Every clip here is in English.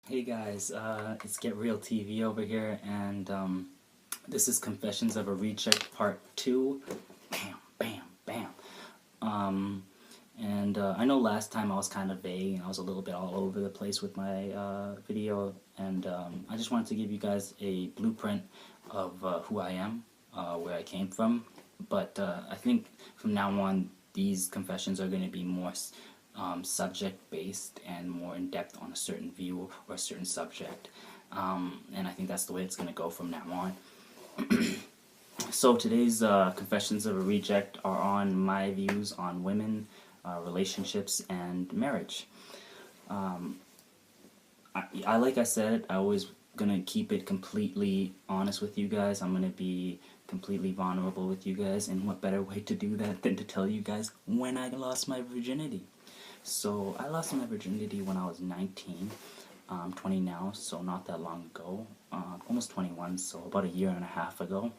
Hey guys, it's Get Real TV over here, and this is Confessions of a Reject Part 2. Bam, bam, bam. I know last time I was kind of vague and I was a little bit all over the place with my video, and I just wanted to give you guys a blueprint of who I am, where I came from. But I think from now on, these confessions are going to be more subject-based and more in-depth on a certain view or a certain subject. And I think that's the way it's going to go from now on. So today's Confessions of a Reject are on my views on women, relationships, and marriage. Like I said, I always gonna keep it completely honest with you guys. I'm gonna be completely vulnerable with you guys, and what better way to do that than to tell you guys when I lost my virginity. So I lost my virginity when I was 19. I'm 20 now, so not that long ago. Almost 21, so about a year and a half ago.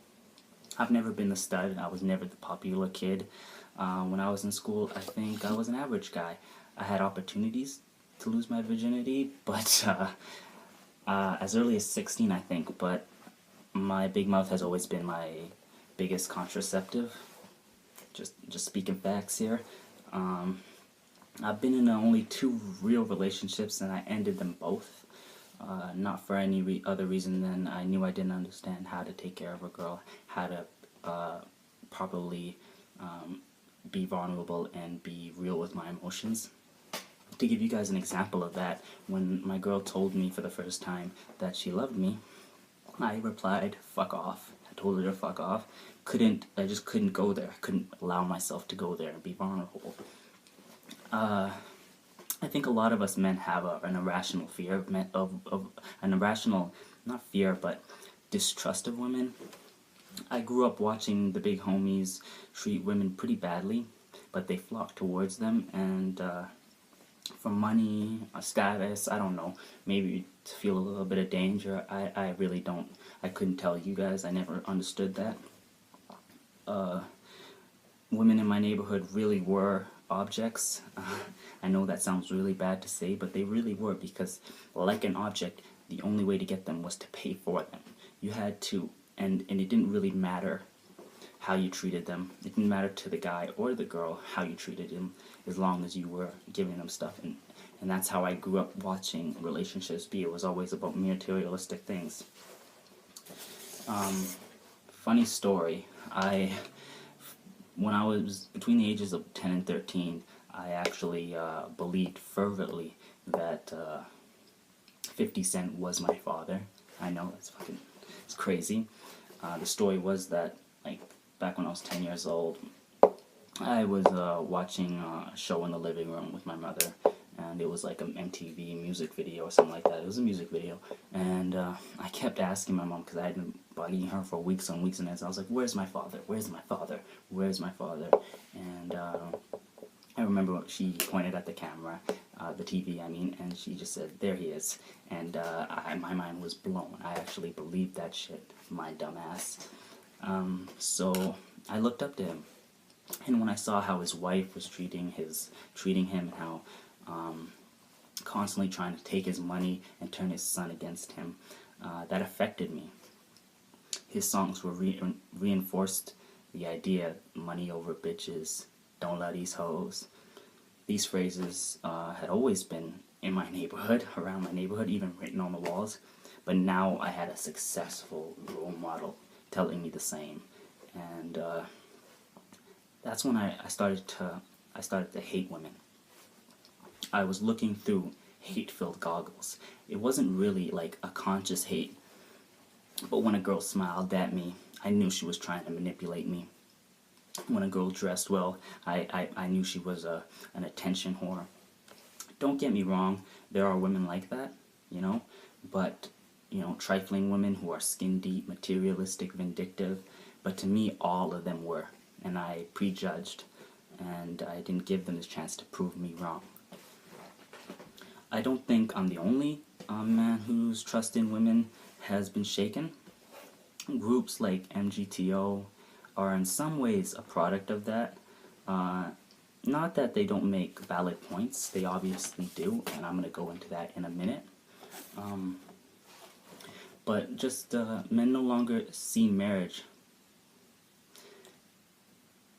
I've never been the stud. I was never the popular kid. When I was in school, I think I was an average guy. I had opportunities to lose my virginity, but as early as 16, I think. But my big mouth has always been my biggest contraceptive. Just speaking facts here. I've been in only 2 real relationships, and I ended them both. Not for any other reason than I knew I didn't understand how to take care of a girl, how to properly be vulnerable and be real with my emotions. To give you guys an example of that, when my girl told me for the first time that she loved me, I replied, "Fuck off." I told her to fuck off. I just couldn't go there. I couldn't allow myself to go there and be vulnerable. I think a lot of us men have an irrational fear of an irrational, not fear, but distrust of women. I grew up watching the big homies treat women pretty badly, but they flock towards them, and for money, status, I don't know, maybe to feel a little bit of danger. I really don't. I couldn't tell you guys. I never understood that. Women in my neighborhood really were objects. I know that sounds really bad to say, but they really were, because like an object, the only way to get them was to pay for them. You had to, and it didn't really matter how you treated them. It didn't matter to the guy or the girl how you treated them, as long as you were giving them stuff. And that's how I grew up watching relationships be. It was always about materialistic things. Funny story, when I was between the ages of 10 and 13, I actually believed fervently that 50 Cent was my father. I know, it's crazy. The story was that, like, back when I was 10 years old, I was watching a show in the living room with my mother, and it was like an MTV music video or something like that. It was a music video, and I kept asking my mom, because I had been bugging her for weeks on weeks, and I was like, "Where's my father? Where's my father? Where's my father?" And I remember she pointed at the camera, the TV, I mean, and she just said, "There he is." And my mind was blown. I actually believed that shit, my dumbass. So I looked up to him, and when I saw how his wife was treating him, how constantly trying to take his money and turn his son against him, that affected me. His songs were reinforced the idea: money over bitches, don't love these hoes. These phrases had always been in my neighborhood, around my neighborhood, even written on the walls. But now I had a successful role model telling me the same, and that's when I started to hate women. I was looking through hate-filled goggles. It wasn't really like a conscious hate, but when a girl smiled at me, I knew she was trying to manipulate me. When a girl dressed well, I knew she was an attention whore. Don't get me wrong, there are women like that, but, trifling women who are skin-deep, materialistic, vindictive, but to me, all of them were, and I prejudged, and I didn't give them this chance to prove me wrong. I don't think I'm the only man whose trust in women has been shaken. Groups like MGTOW are in some ways a product of that. Not that they don't make valid points, they obviously do, and I'm going to go into that in a minute. But just men no longer see marriage,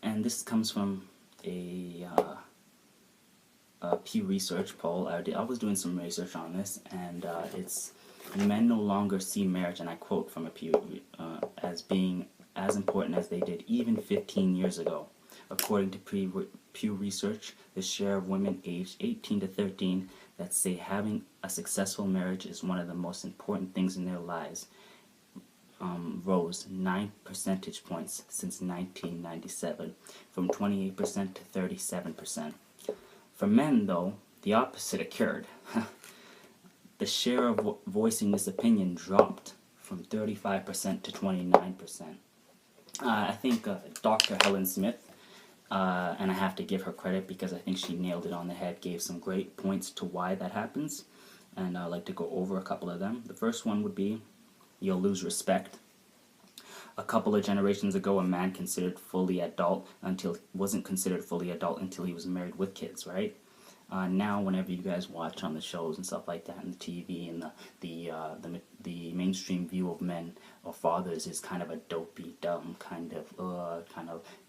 and this comes from a Pew Research poll. I was doing some research on this, and it's men no longer see marriage, and I quote from a Pew, as being as important as they did even 15 years ago. According to Pew Research, the share of women aged 18 to 13 that say having a successful marriage is one of the most important things in their lives rose 9 percentage points since 1997, from 28% to 37%. For men, though, the opposite occurred. The share of voicing this opinion dropped from 35% to 29%. I think Dr. Helen Smith, and I have to give her credit because I think she nailed it on the head, gave some great points to why that happens, and I'd like to go over a couple of them. The first one would be, you'll lose respect. A couple of generations ago, a man wasn't considered fully adult until he was married with kids, right? Now, whenever you guys watch on the shows and stuff like that, and the TV, and the mainstream view of men or fathers is kind of a dopey, dumb, kind of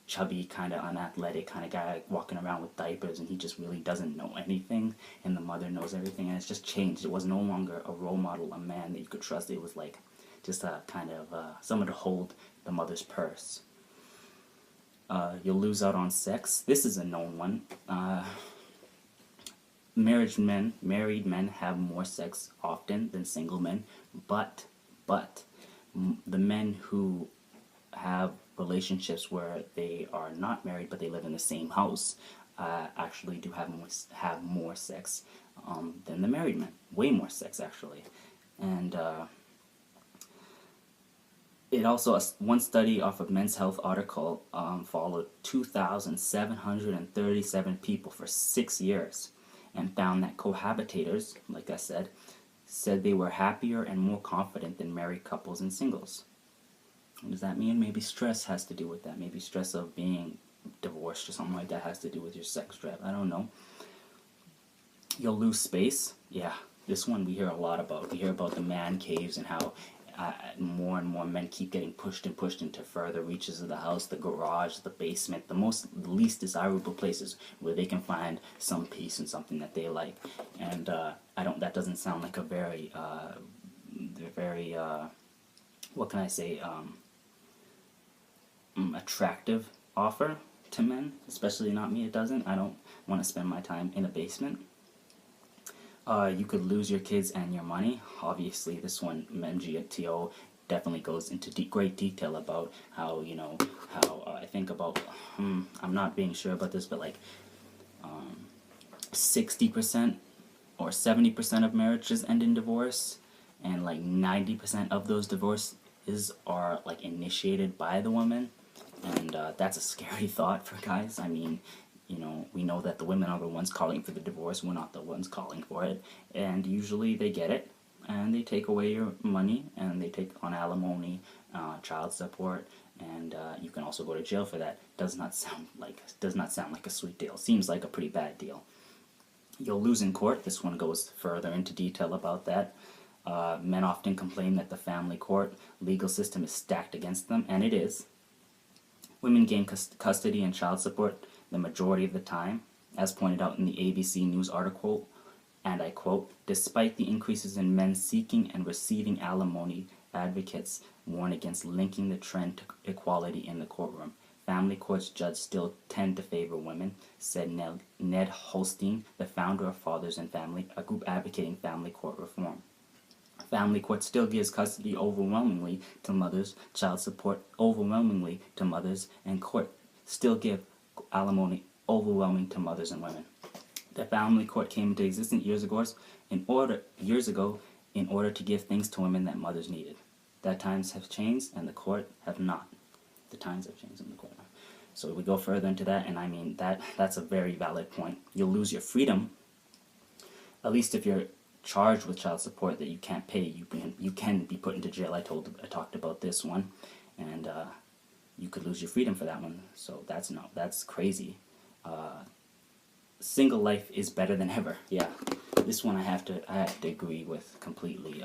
chubby, kind of unathletic kind of guy walking around with diapers, and he just really doesn't know anything, and the mother knows everything, and it's just changed. It was no longer a role model, a man that you could trust. It was like just a kind of someone to hold the mother's purse. You'll lose out on sex. This is a known one. Married men have more sex often than single men, but the men who have relationships where they are not married but they live in the same house actually do have more sex than the married men. Way more sex, actually. And it also, one study off of Men's Health article followed 2,737 people for 6 years and found that cohabitators, like I said they were happier and more confident than married couples and singles. What does that mean? Maybe stress has to do with that. Maybe stress of being divorced or something like that has to do with your sex drive. I don't know. You'll lose space. Yeah, this one we hear a lot about. We hear about the man caves and how more and more men keep getting pushed into further reaches of the house, the garage, the basement, the least desirable places where they can find some peace and something that they like. And that doesn't sound like a very what can I say, attractive offer to men, especially not me. It doesn't. I don't want to spend my time in a basement. You could lose your kids and your money. Obviously, this one, MGTOW, definitely goes into great detail about how, I think about, I'm not being sure about this, but like 60% or 70% of marriages end in divorce, and like 90% of those divorces are like initiated by the woman, and that's a scary thought for guys. I mean, we know that the women are the ones calling for the divorce. We're not the ones calling for it. And usually they get it, and they take away your money, and they take on alimony, child support, and you can also go to jail for that. Does not sound like a sweet deal. Seems like a pretty bad deal. You'll lose in court. This one goes further into detail about that. Men often complain that the family court legal system is stacked against them, and it is. Women gain custody and child support the majority of the time, as pointed out in the ABC News article, and I quote, "Despite the increases in men seeking and receiving alimony, advocates warn against linking the trend to equality in the courtroom. Family courts judges still tend to favor women," said Ned Holstein, the founder of Fathers and Family, a group advocating family court reform. Family court still gives custody overwhelmingly to mothers, child support overwhelmingly to mothers, and court still give alimony overwhelming to mothers and women. The family court came into existence years ago in order to give things to women that mothers needed. That times have changed, and the court have not. The times have changed in the court. So we go further into that, and I mean that's a very valid point. You'll lose your freedom, at least if you're charged with child support that you can't pay. You can be put into jail. I talked about this one, and you could lose your freedom for that one. So that's crazy. Single life is better than ever. Yeah, this one I have to agree with completely.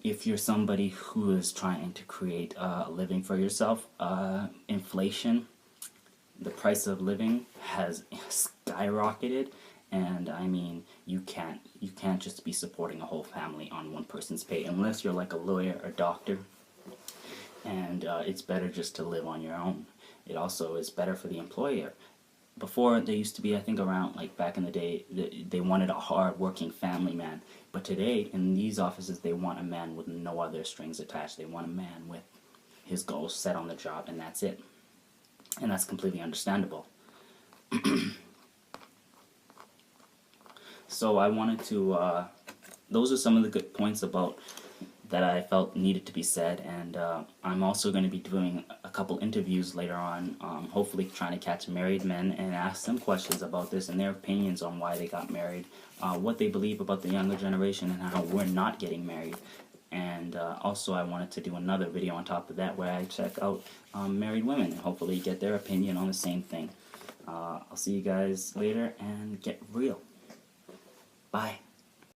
if you're somebody who is trying to create a living for yourself, inflation, the price of living has skyrocketed, and I mean, you can't just be supporting a whole family on one person's pay unless you're like a lawyer or doctor, and it's better just to live on your own. It also is better for the employer. Before, there used to be, I think around, like back in the day, they wanted a hard-working family man. But today, in these offices, they want a man with no other strings attached. They want a man with his goals set on the job, and that's it. And that's completely understandable. So I wanted to, those are some of the good points about that I felt needed to be said, and I'm also going to be doing a couple interviews later on, hopefully trying to catch married men and ask them questions about this and their opinions on why they got married, what they believe about the younger generation and how we're not getting married. And also I wanted to do another video on top of that where I check out married women and hopefully get their opinion on the same thing. I'll see you guys later, and get real. Bye.